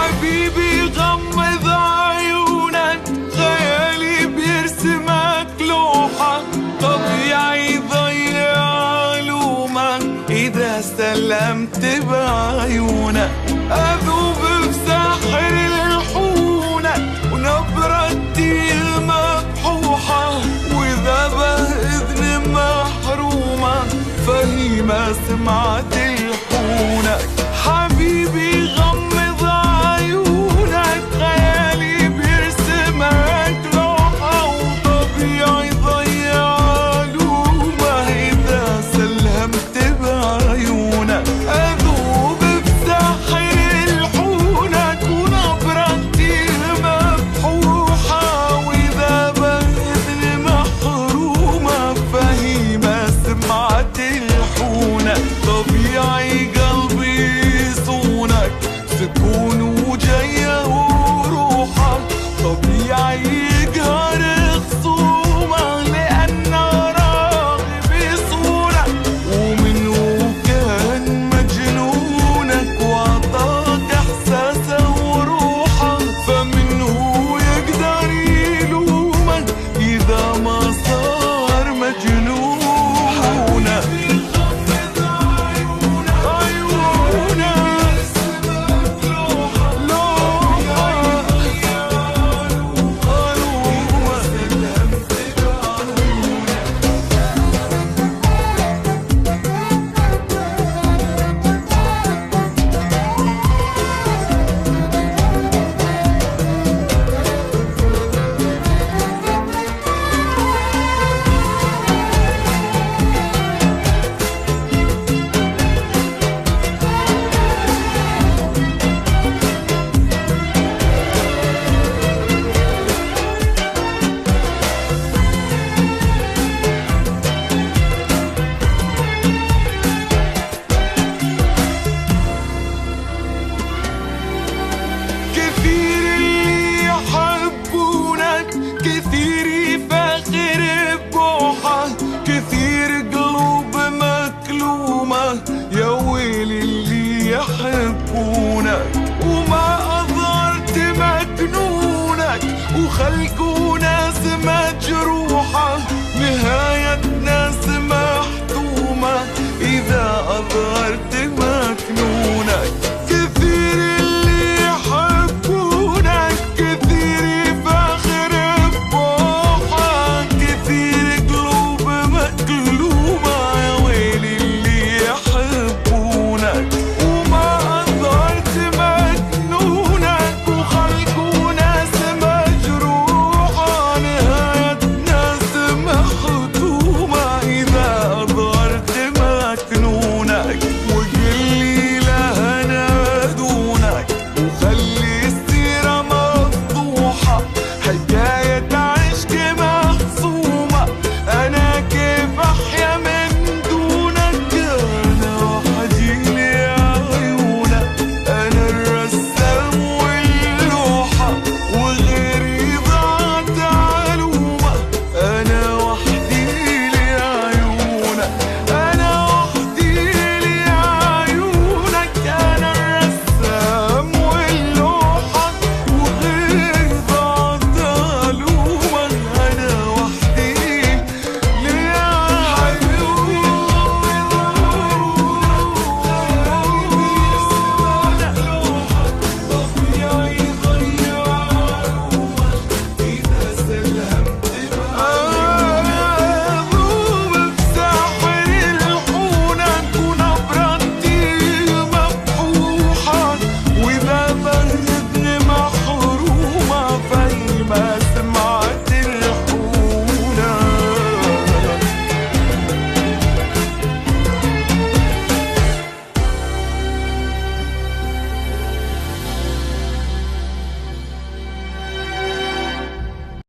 حبيبي غمض عيونك، خيالي بيرسمك لوحة، طبيعي يضيع علومك إذا سلمت بعيونك. أذوب بساحر الحونك ونبرتي المبحوحة، وإذا بإذن محرومة فهي ما سمعت الحونك. حبيبي غمض عيونك، خيالي بيرسمك لوحة، وطبيعي يضيع علومة إذا سلمت بعيونك. أذوب بساحر الحونك ونبرتي المبحوحة، وإذا بإذن محرومة فهي ما سمعت الحونك. طبيعي قلبي يصونك، سكون وجاية وروحك، طبيعي يقهر خصومك لأنه راغب يصونك، ومنه كان مجنونك وعطاك إحساسه وروحك، فمنه يقدر يلومك إذا ما صار مجنونك. كثير اللي يحبونك، كثير يفخر بروحك، كثير قلوب مكلومة يا ويل اللي يحبونك، وما أظهرت مكنونك وخلقوا